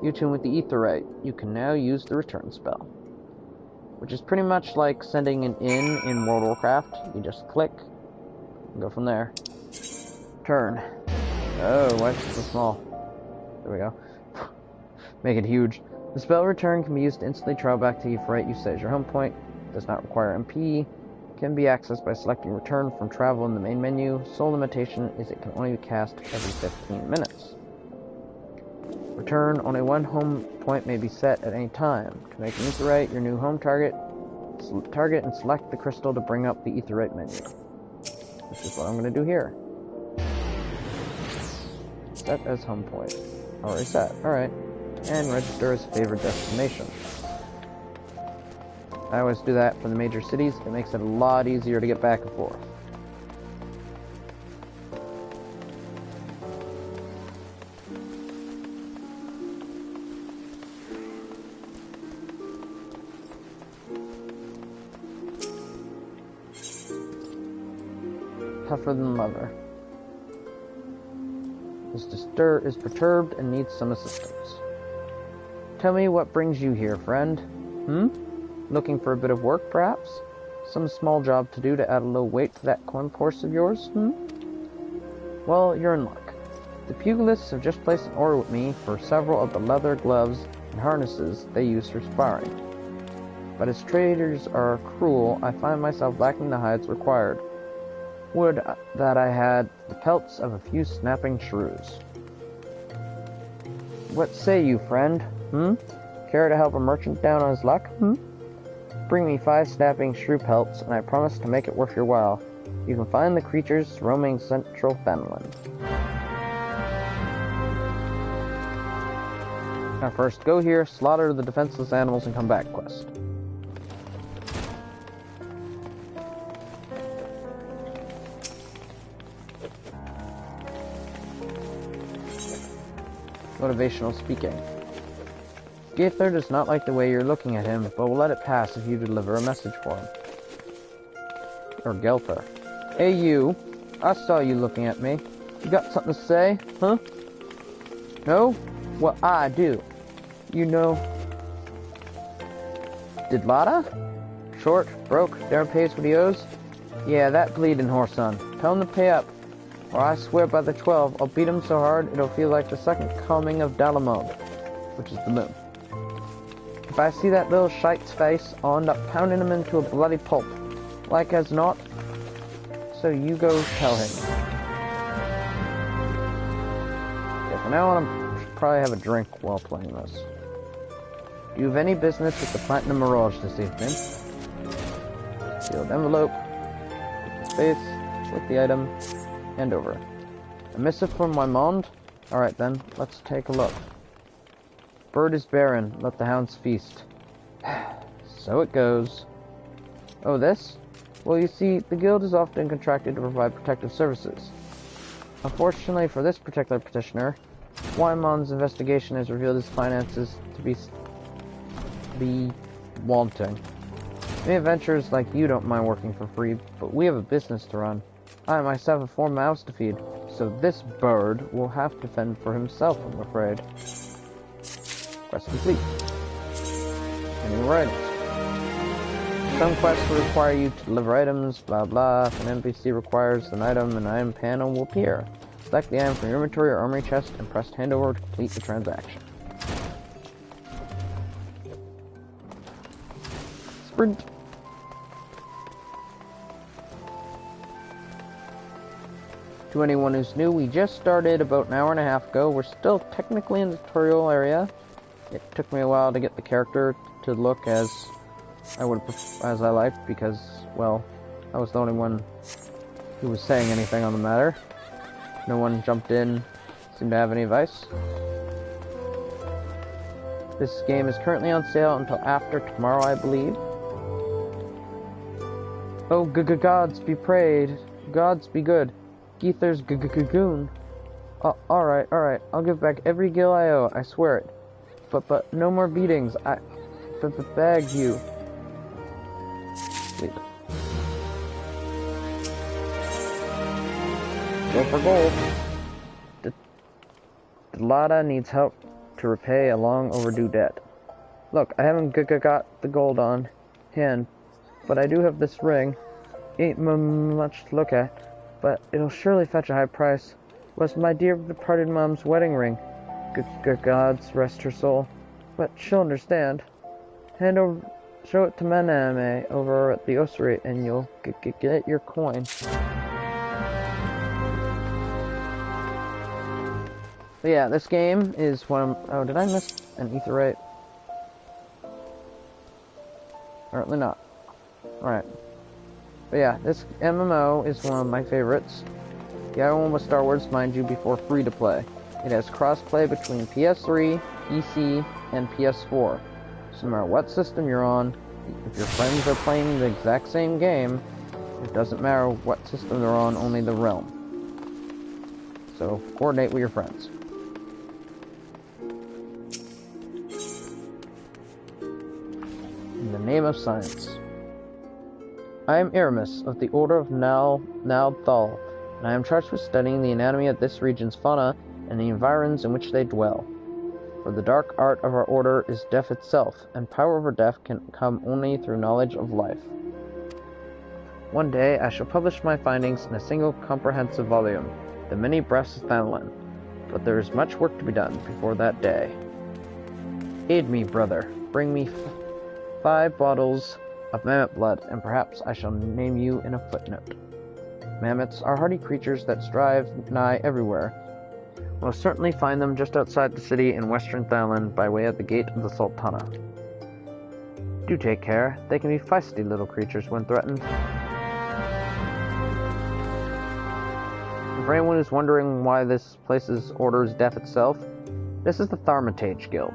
You tune with the Aetheryte. You can now use the return spell, which is pretty much like sending an in World of Warcraft. You just click and go from there. Turn. Oh, why is it so small? There we go. Make it huge. The spell return can be used to instantly travel back to Aetheryte. You set as your home point. Does not require MP. Can be accessed by selecting return from travel in the main menu. Sole limitation is it can only be cast every 15 minutes. Return, only one home point may be set at any time. To make an Aetheryte your new home target, target and select the crystal to bring up the Aetheryte menu. Which is what I'm going to do here. Set as home point. Already set, alright. And register as favored destination. I always do that for the major cities. It makes it a lot easier to get back and forth. Tougher than leather. Is perturbed and needs some assistance. Tell me what brings you here, friend. Looking for a bit of work, perhaps? Some small job to do to add a little weight to that coin purse of yours, Well, you're in luck. The pugilists have just placed an order with me for several of the leather gloves and harnesses they use for sparring. But as traders are cruel, I find myself lacking the hides required. Would that I had the pelts of a few snapping shrews. What say you, friend? Care to help a merchant down on his luck? Bring me 5 snapping shrew pelts, and I promise to make it worth your while. You can find the creatures roaming central Fenland. Now first, go here, slaughter the defenseless animals, and come back quest. Motivational speaking. Gaither does not like the way you're looking at him, but will let it pass if you deliver a message for him. Or Gelther. Hey you, I saw you looking at me. You got something to say, huh? No? Well, I do. You know... Did Lada? Short, broke, never pays what he owes? Yeah, that bleeding whoreson. Tell him to pay up. Or I swear by the 12, I'll beat him so hard it'll feel like the second coming of Dalamode, which is the moon. If I see that little shite's face, I'll end up pounding him into a bloody pulp, like as not. So you go tell him. Okay, from now on, I should probably have a drink while playing this. Do you have any business with the Platinum Mirage this evening? Sealed envelope. Space. With the item. And over. A missive from Wymond? Alright then, let's take a look. Bird is barren, let the hounds feast. So it goes. Oh, this? Well, you see, the guild is often contracted to provide protective services. Unfortunately for this particular petitioner, Wymond's investigation has revealed his finances to be wanting. Many adventurers like you don't mind working for free, but we have a business to run. I myself have 4 mouths to feed, so this bird will have to fend for himself, I'm afraid. Quest complete. Any more items? Some quests will require you to deliver items, blah blah. If an NPC requires an item panel will appear. Select the item from your inventory or armory chest and press hand over to complete the transaction. Sprint. To anyone who's new, we just started about an hour and a half ago. We're still technically in the tutorial area. It took me a while to get the character to look as I liked because, well, I was the only one who was saying anything on the matter. No one jumped in, seemed to have any advice. This game is currently on sale until after tomorrow, I believe. Oh, gods be prayed. Gods be good. Geether's goon. Alright, I'll give back every gil I owe, I swear it. But no more beatings, I beg you. Leave it. Go for gold. Delata needs help to repay a long overdue debt. Look, I haven't got the gold on hand, but I do have this ring. Ain't much to look at, but it'll surely fetch a high price. It was my dear departed mom's wedding ring. Good gods rest her soul. But she'll understand. Show it to Maname over at the ossuary, and you'll get your coin. But yeah, this game is one of... Oh, did I miss an aetheryte? Apparently not. Alright. But yeah, this MMO is one of my favorites. The other one was Star Wars, mind you, before free to play. It has cross-play between PS3, PC, and PS4. So no matter what system you're on, if your friends are playing the exact same game, it doesn't matter what system they're on, only the realm. So coordinate with your friends. In the name of science. I am Aramis of the Order of Nald'thal, and I am charged with studying the anatomy of this region's fauna and the environs in which they dwell. For the dark art of our order is death itself, and power over death can come only through knowledge of life. One day I shall publish my findings in a single comprehensive volume, The Many Breaths of Thanalan, but there is much work to be done before that day. Aid me, brother. Bring me 5 bottles of mammoth blood, and perhaps I shall name you in a footnote. Mammoths are hardy creatures that strive nigh everywhere. We'll certainly find them just outside the city in western Thanalan by way of the Gate of the Sultana. Do take care, they can be feisty little creatures when threatened. For anyone who's wondering why this place's order is death itself, this is the Thaumaturge Guild.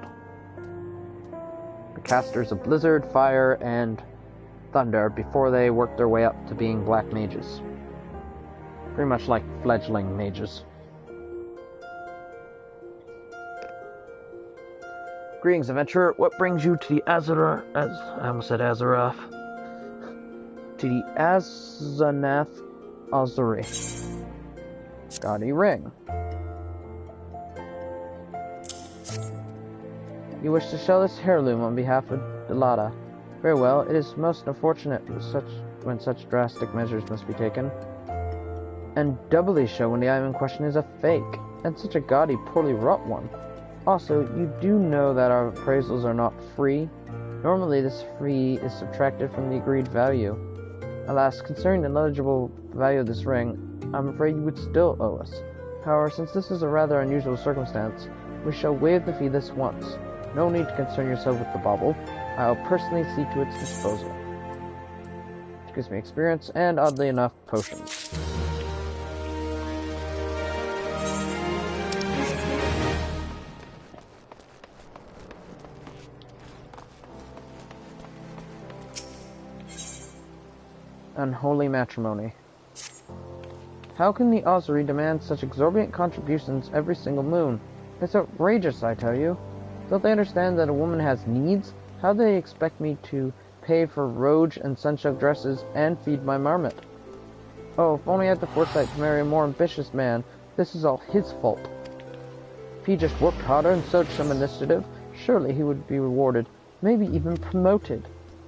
The casters of blizzard, fire, and thunder before they work their way up to being black mages. Pretty much like fledgling mages. Greetings, adventurer. What brings you to the I almost said Azeroth. To the Azanath Ossuary. Gaudy ring. You wish to sell this heirloom on behalf of Delata. Very well, it is most unfortunate when such drastic measures must be taken. And doubly so when the item in question is a fake, and such a gaudy, poorly wrought one. Also, you do know that our appraisals are not free. Normally this fee is subtracted from the agreed value. Alas, considering the negligible value of this ring, I'm afraid you would still owe us. However, since this is a rather unusual circumstance, we shall waive the fee this once. No need to concern yourself with the bauble. I will personally see to its disposal. Which gives me experience and, oddly enough, potions. Unholy matrimony. How can the ossuary demand such exorbitant contributions every single moon? It's outrageous, I tell you. Don't they understand that a woman has needs? How do they expect me to pay for roge and sunshine dresses and feed my marmot? Oh, if only I had the foresight to marry a more ambitious man. This is all his fault. If he just worked harder and showed some initiative, surely he would be rewarded, maybe even promoted.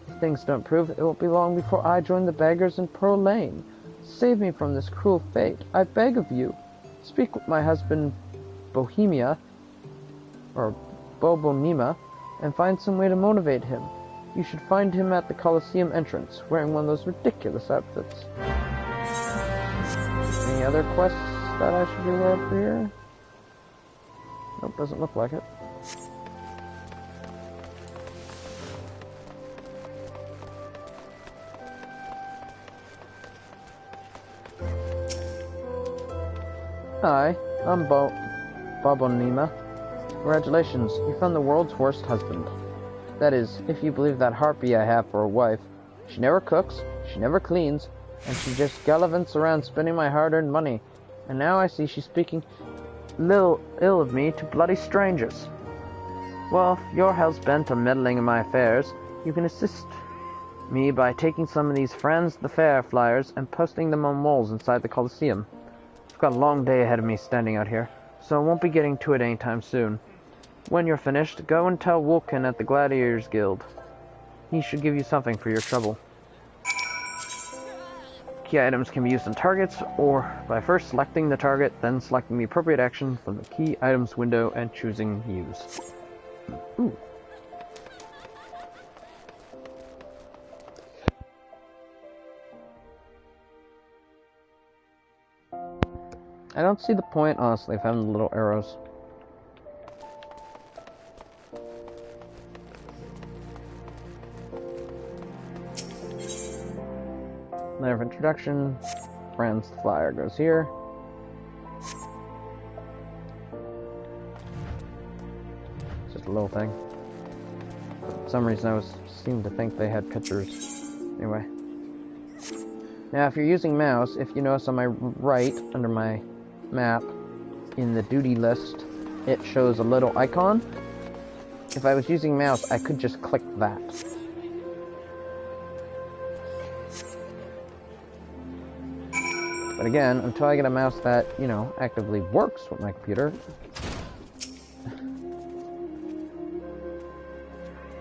If things don't prove, it won't be long before I join the beggars in Pearl Lane. Save me from this cruel fate, I beg of you. Speak with my husband Bohemia, or Bobonima, and find some way to motivate him. You should find him at the Colosseum entrance, wearing one of those ridiculous outfits. Any other quests that I should be aware of here? Nope, doesn't look like it. Hi, I'm Bobonima. Congratulations, you found the world's worst husband. That is, if you believe that harpy I have for a wife. She never cooks, she never cleans, and she just gallivants around spending my hard-earned money. And now I see she's speaking ill of me to bloody strangers. Well, if you're hell-bent on meddling in my affairs, you can assist me by taking some of these Friends of the Fair flyers and posting them on walls inside the Colosseum. I've got a long day ahead of me standing out here, so I won't be getting to it anytime soon. When you're finished, go and tell Vulcan at the Gladiators Guild. He should give you something for your trouble. Key items can be used on targets, or by first selecting the target, then selecting the appropriate action from the key items window and choosing use. Ooh. I don't see the point, honestly, of having the little arrows. Letter of introduction. Friends, the flyer goes here. It's just a little thing. For some reason I seemed to think they had pictures. Anyway. Now if you're using mouse, if you notice on my right, under my map, in the duty list, it shows a little icon. If I was using mouse, I could just click that. But again, until I get a mouse that, you know, actively works with my computer.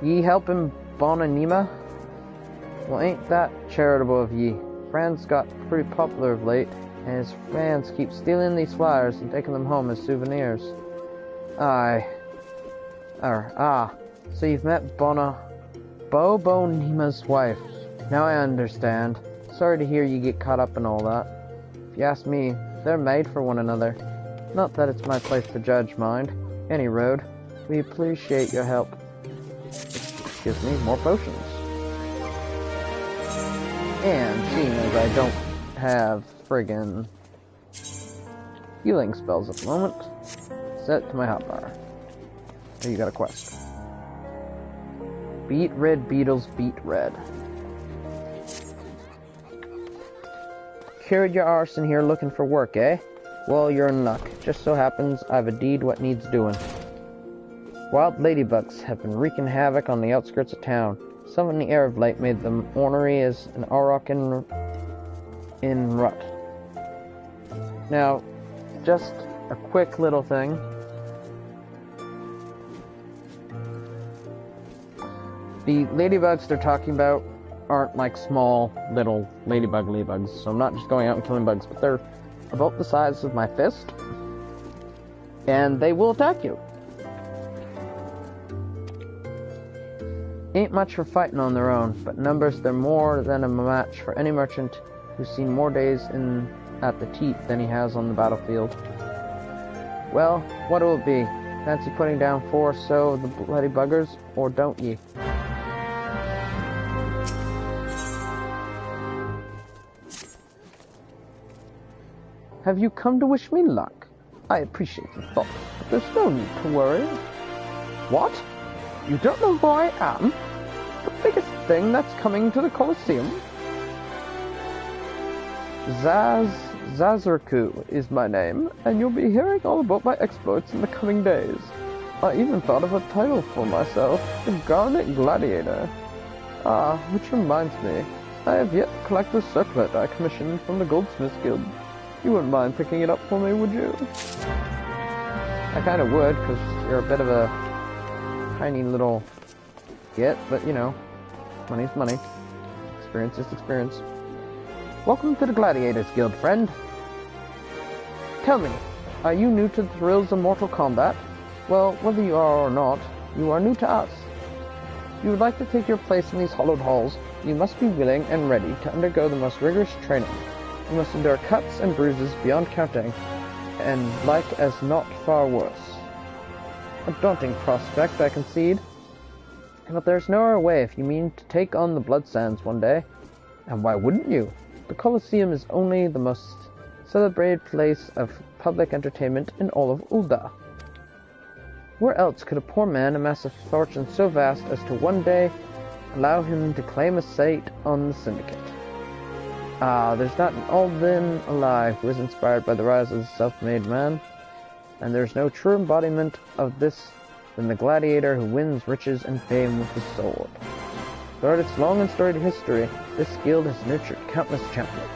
Ye helping Bonanima? Well, ain't that charitable of ye. Fran's got pretty popular of late, and his fans keep stealing these flyers and taking them home as souvenirs. So you've met Bonanima's wife. Now I understand. Sorry to hear you get caught up in all that. If you ask me, they're made for one another. Not that it's my place to judge, mind. Any road. We appreciate your help. Which gives me more potions. And seeing as I don't have friggin' healing spells at the moment, set to my hotbar. There you got a quest. Beat red beetles, beat red. Carried your arse in here looking for work, eh? Well, you're in luck. Just so happens I've a deed what needs doing. Wild ladybugs have been wreaking havoc on the outskirts of town. Some in the air of late made them ornery as an auroch in rut. Now, just a quick little thing. The ladybugs they're talking about aren't like small little ladybugs, so I'm not just going out and killing bugs, but they're about the size of my fist, and they will attack you. Ain't much for fighting on their own, but numbers they're more than a match for any merchant who's seen more days at the teat than he has on the battlefield. Well, what will it be? Fancy putting down 4 or so of the bloody buggers, or don't ye? Have you come to wish me luck? I appreciate the thought, but there's no need to worry. What? You don't know who I am? The biggest thing that's coming to the Colosseum? Zazraku is my name, and you'll be hearing all about my exploits in the coming days. I even thought of a title for myself, the Garnet Gladiator. Ah, which reminds me, I have yet to collect the circlet I commissioned from the Goldsmiths Guild. You wouldn't mind picking it up for me, would you? I kind of would, because you're a bit of a tiny little git, but you know, money's money. Experience is experience. Welcome to the Gladiators Guild, friend. Tell me, are you new to the thrills of Mortal Kombat? Well, whether you are or not, you are new to us. If you would like to take your place in these hallowed halls, you must be willing and ready to undergo the most rigorous training. You must endure cuts and bruises beyond counting, and like as not far worse. A daunting prospect, I concede. But there's no other way if you mean to take on the Blood Sands one day. And why wouldn't you? The Colosseum is only the most celebrated place of public entertainment in all of Ul'dah. Where else could a poor man amass a fortune so vast as to one day allow him to claim a seat on the syndicate? Ah, there's not an Alden alive who is inspired by the rise of the self-made man, and there's no true embodiment of this than the gladiator who wins riches and fame with his sword. Throughout its long and storied history, this guild has nurtured countless champions.